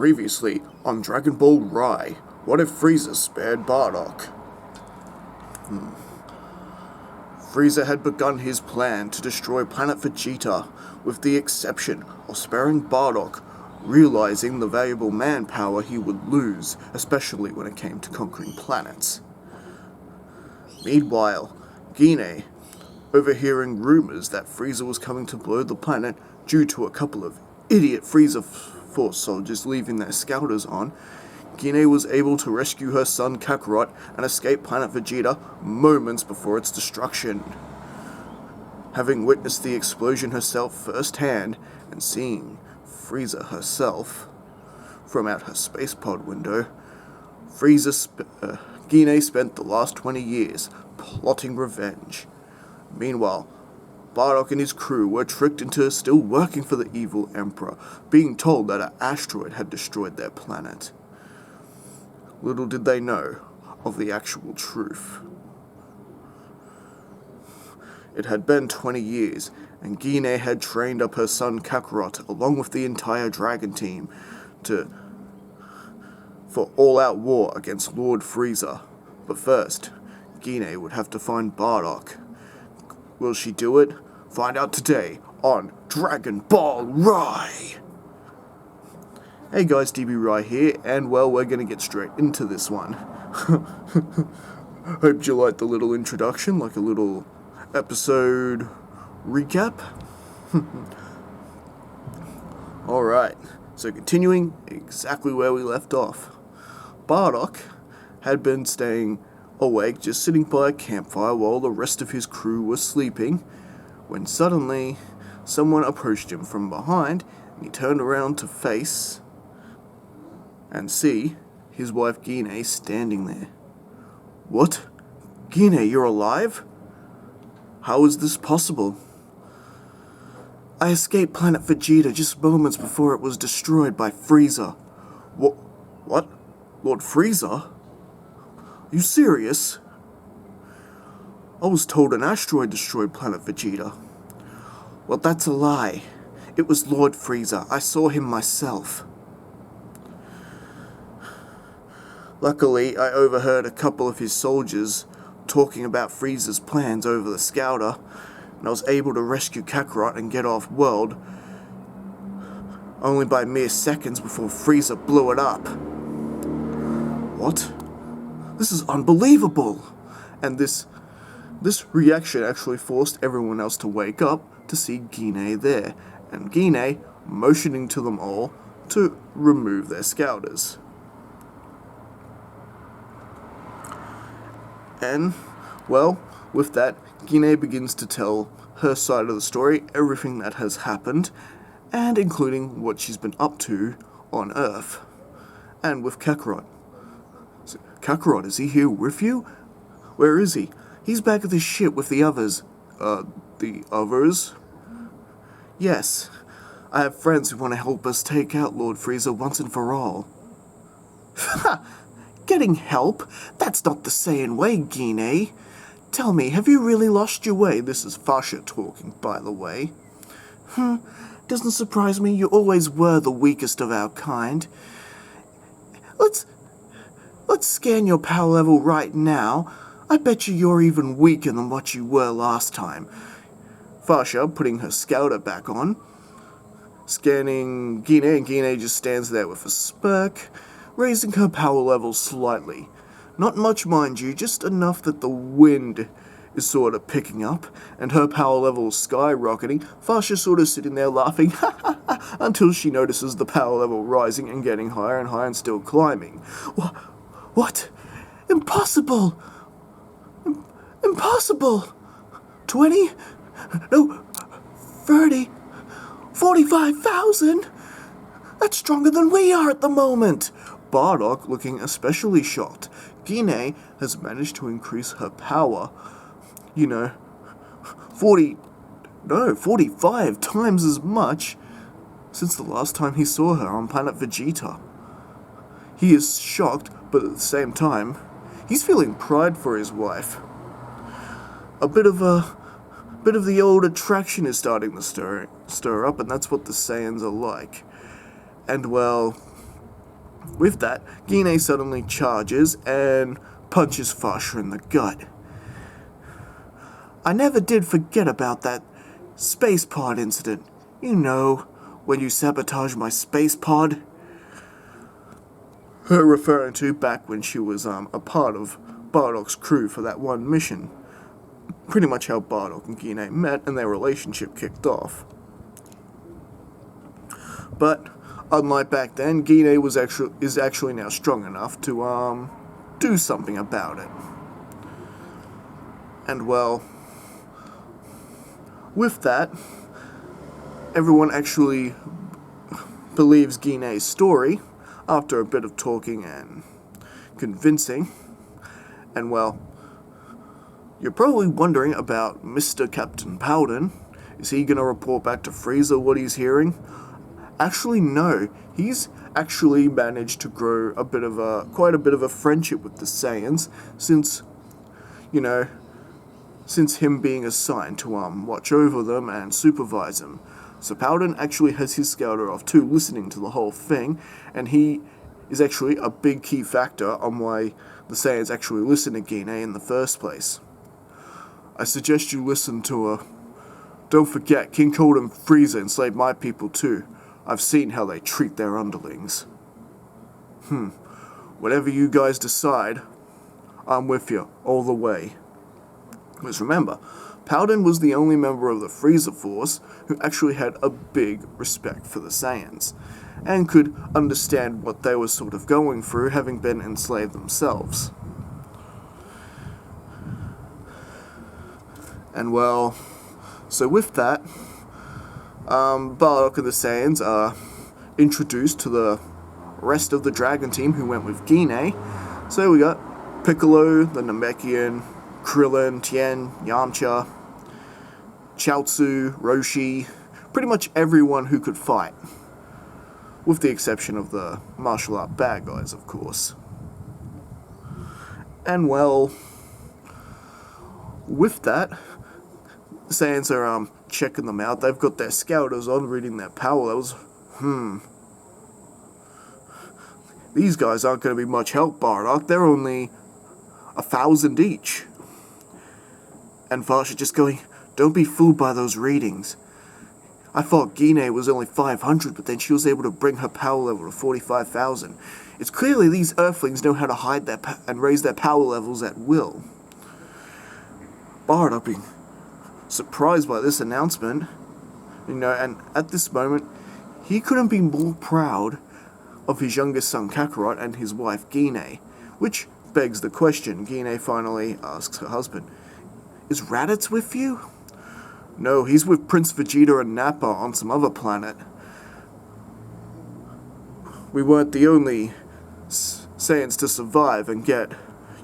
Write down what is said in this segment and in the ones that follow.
Previously on Dragon Ball Rai, what if Frieza spared Bardock? Frieza had begun his plan to destroy planet Vegeta, with the exception of sparing Bardock, realizing the valuable manpower he would lose, especially when it came to conquering planets. Meanwhile, Guinea, overhearing rumors that Frieza was coming to blow the planet due to a couple of idiot Frieza Force soldiers leaving their scouters on, Guinea was able to rescue her son Kakarot and escape planet Vegeta moments before its destruction. Having witnessed the explosion herself firsthand and seeing Frieza herself from out her space pod window, Guinea spent the last 20 years plotting revenge. Meanwhile, Bardock and his crew were tricked into still working for the evil Emperor, being told that an asteroid had destroyed their planet. Little did they know of the actual truth. It had been 20 years, and Guinea had trained up her son Kakarot along with the entire Dragon team for all-out war against Lord Frieza. But first, Guinea would have to find Bardock. Will she do it? Find out today on Dragon Ball Rai! Hey guys, DB Rai here, and well, we're gonna get straight into this one. Hope you liked the little introduction, like a little episode recap. Alright, so continuing exactly where we left off. Bardock had been staying awake, just sitting by a campfire while the rest of his crew was sleeping, when suddenly someone approached him from behind, and he turned around to face and see his wife Guinea standing there. What? Guinea, you're alive? How is this possible? I escaped planet Vegeta just moments before it was destroyed by Frieza. What? Lord Frieza? Are you serious? I was told an asteroid destroyed planet Vegeta. Well, that's a lie. It was Lord Frieza. I saw him myself. Luckily, I overheard a couple of his soldiers talking about Frieza's plans over the scouter, and I was able to rescue Kakarot and get off-world, only by mere seconds before Frieza blew it up. What? This is unbelievable! And this reaction actually forced everyone else to wake up to see Guinea there, and Guinea motioning to them all to remove their scouters. And, well, with that, Guinea begins to tell her side of the story, everything that has happened, and including what she's been up to on Earth, and with Kakarot. So, Kakarot, is he here with you? Where is he? He's back at the ship with the others. The others? Yes. I have friends who want to help us take out Lord Frieza once and for all. Ha! Getting help? That's not the Saiyan way, Guinea. Tell me, have you really lost your way? This is Fasha talking, by the way. Doesn't surprise me, you always were the weakest of our kind. Let's scan your power level right now. I bet you're even weaker than what you were last time. Fasha, putting her scouter back on, scanning Guinea, and Guinea just stands there with a smirk, raising her power level slightly. Not much, mind you, just enough that the wind is sort of picking up, and her power level is skyrocketing. Fasha sort of sitting there laughing, until she notices the power level rising and getting higher and still climbing. What? Impossible! Impossible! 20? No, 30? 45,000? That's stronger than we are at the moment! Bardock looking especially shocked. Guinea has managed to increase her power, 45 times as much since the last time he saw her on planet Vegeta. He is shocked, but at the same time, he's feeling pride for his wife. A bit of the old attraction is starting to stir up, and that's what the Saiyans are like. And well, With that, Gine suddenly charges and punches Farsha in the gut. I never did forget about that space pod incident. You know, when you sabotaged my space pod? Her referring to back when she was a part of Bardock's crew for that one mission. Pretty much how Bardock and Gine met and their relationship kicked off. But unlike back then, Gine is actually now strong enough to do something about it. And well, with that, everyone actually believes Gine's story after a bit of talking and convincing. And well, you're probably wondering about Mr. Captain Powden. Is he going to report back to Frieza what he's hearing? Actually, no. He's actually managed to grow quite a bit of a friendship with the Saiyans since him being assigned to watch over them and supervise them. So Powden actually has his scouter off too, listening to the whole thing, and he is actually a big key factor on why the Saiyans actually listen to Gine in the first place. I suggest you listen to her. Don't forget, King Cold and Frieza enslaved my people too. I've seen how they treat their underlings. Whatever you guys decide, I'm with you all the way. Because remember, Powden was the only member of the Frieza force who actually had a big respect for the Saiyans, and could understand what they were sort of going through, having been enslaved themselves. And well, so with that, Bardock and the Saiyans are introduced to the rest of the Dragon team who went with Gine. So we got Piccolo, the Namekian, Krillin, Tien, Yamcha, Chaozu, Roshi, pretty much everyone who could fight. With the exception of the martial art bad guys, of course. And well, with that, the Saiyans are checking them out. They've got their scouters on, reading their power levels. These guys aren't going to be much help, Bardock. They're only 1,000 each. And Varsha just going, don't be fooled by those readings. I thought Gine was only 500, but then she was able to bring her power level to 45,000. It's clearly these Earthlings know how to hide and raise their power levels at will. Bardock being surprised by this announcement, and at this moment, he couldn't be more proud of his youngest son Kakarot and his wife Gine, which begs the question. Gine finally asks her husband, "Is Raditz with you?" "No, he's with Prince Vegeta and Nappa on some other planet. We weren't the only Saiyans to survive and get,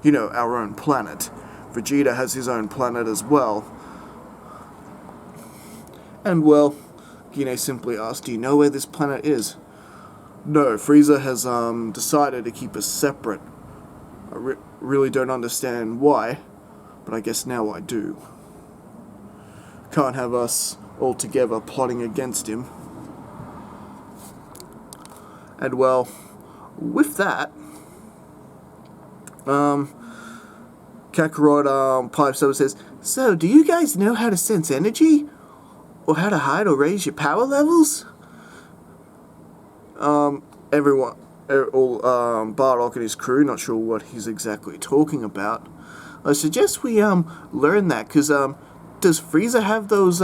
our own planet. Vegeta has his own planet as well." And well, Gine simply asked, "Do you know where this planet is?" "No, Frieza has decided to keep us separate. I really don't understand why, but I guess now I do. Can't have us all together plotting against him." And well, with that, Kakarot pipes up and says, "So, do you guys know how to sense energy? Or how to hide or raise your power levels?" Bardock and his crew, not sure what he's exactly talking about. I suggest we learn that, because does Frieza have those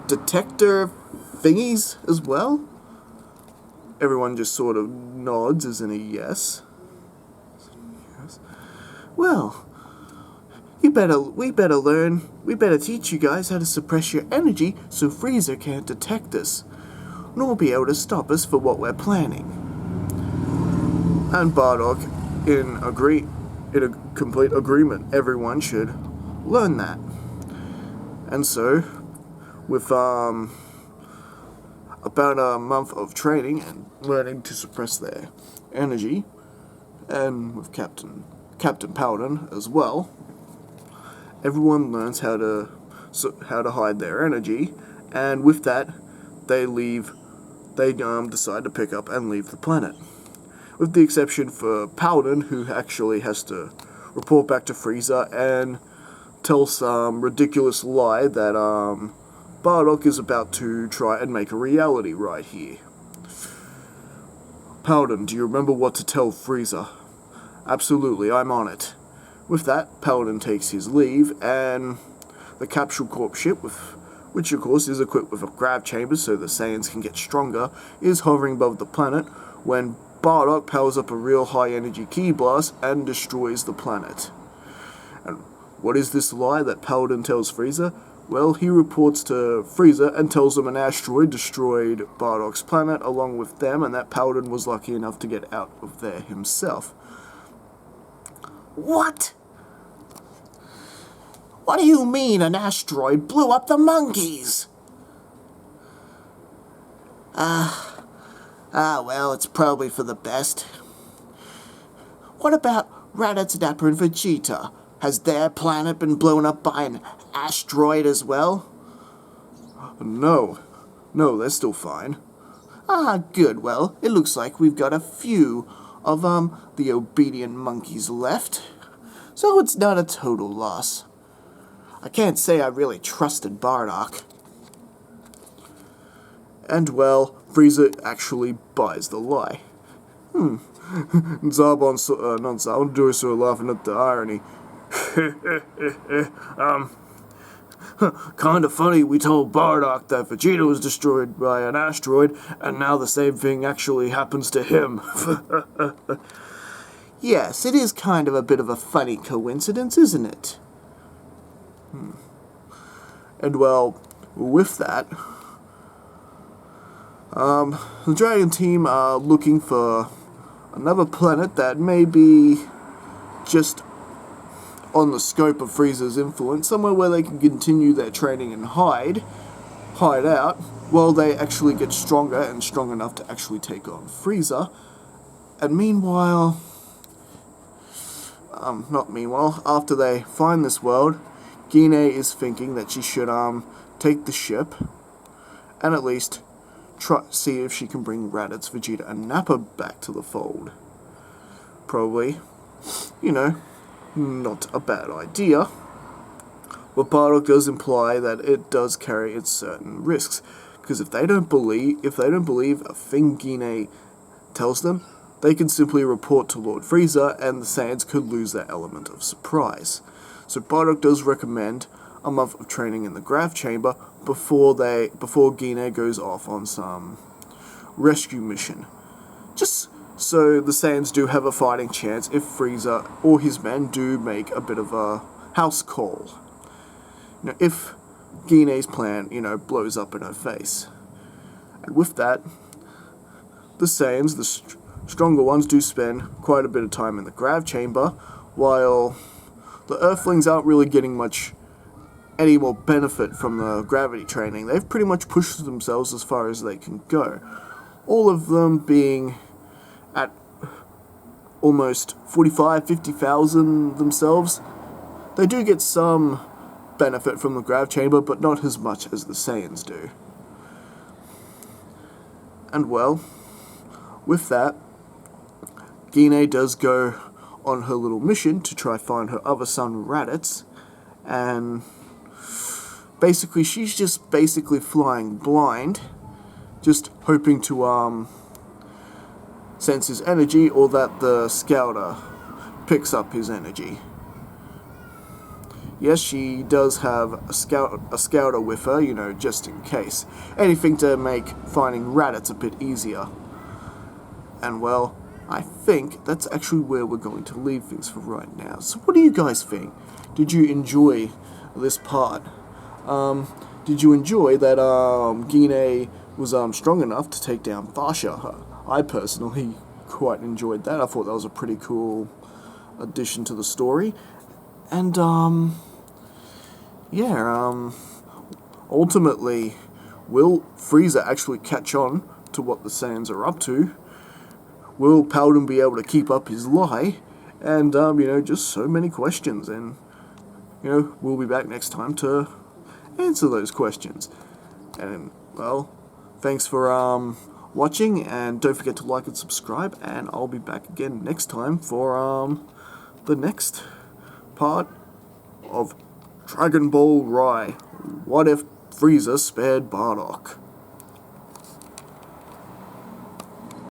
detector thingies as well? Everyone just sort of nods as in a yes. "Well, we better teach you guys how to suppress your energy so Frieza can't detect us, nor be able to stop us for what we're planning." And Bardock, in a complete agreement, everyone should learn that. And so, with about a month of training and learning to suppress their energy, and with Captain Powden as well, everyone learns how to hide their energy, and with that, they decide to pick up and leave the planet. with the exception for Paladin, who actually has to report back to Frieza and tell some ridiculous lie that Bardock is about to try and make a reality right here. Paladin, do you remember what to tell Frieza? Absolutely, I'm on it. With that, Paladin takes his leave, and the Capsule Corp ship, which of course is equipped with a grav chamber so the Saiyans can get stronger, is hovering above the planet when Bardock powers up a real high-energy ki blast and destroys the planet. And what is this lie that Paladin tells Frieza? Well, he reports to Frieza and tells them an asteroid destroyed Bardock's planet along with them, and that Paladin was lucky enough to get out of there himself. What? What do you mean an asteroid blew up the monkeys? Well, it's probably for the best. What about Raditz, Dapper, and Vegeta? Has their planet been blown up by an asteroid as well? No, they're still fine. Good. Well, it looks like we've got a few of, the obedient monkeys left. So it's not a total loss. I can't say I really trusted Bardock. And, well, Frieza actually buys the lie. Zarbon do sort of laughing at the irony. Kinda funny, we told Bardock that Vegeta was destroyed by an asteroid, and now the same thing actually happens to him. Yes, it is kind of a bit of a funny coincidence, isn't it? And, well, with that, the Dragon team are looking for another planet that may be just on the scope of Frieza's influence, somewhere where they can continue their training and hide out, while they actually get stronger and strong enough to actually take on Frieza. And after they find this world, Gine is thinking that she should take the ship and at least see if she can bring Raditz, Vegeta, and Nappa back to the fold. Probably, not a bad idea. But Bardock does imply that it does carry its certain risks, because if they don't believe a thing Gine tells them, they can simply report to Lord Frieza, and the Saiyans could lose their element of surprise. So Bardock does recommend a month of training in the grav chamber before Gine goes off on some rescue mission. Just so the Saiyans do have a fighting chance if Frieza or his men do make a bit of a house call. If Gine's plan, blows up in her face. And with that, the Saiyans, the stronger ones, do spend quite a bit of time in the grav chamber, while the Earthlings aren't really getting any more benefit from the gravity training. They've pretty much pushed themselves as far as they can go. All of them being at almost 50,000 themselves. They do get some benefit from the grav chamber, but not as much as the Saiyans do. And well, with that, Gine does go on her little mission to try find her other son Raditz, and basically she's just flying blind, just hoping to sense his energy, or that the scouter picks up his energy. Yes, she does have a scouter with her, just in case. Anything to make finding Raditz a bit easier. And well, I think that's actually where we're going to leave things for right now. So what do you guys think? Did you enjoy this part? Did you enjoy that Gine was strong enough to take down Thasha? I personally quite enjoyed that. I thought that was a pretty cool addition to the story. And ultimately, will Frieza actually catch on to what the Saiyans are up to? Will Paladin be able to keep up his lie? And, just so many questions. And, we'll be back next time to answer those questions. And, well, thanks for watching, and don't forget to like and subscribe, and I'll be back again next time for the next part of Dragon Ball Rai. What if Frieza spared Bardock?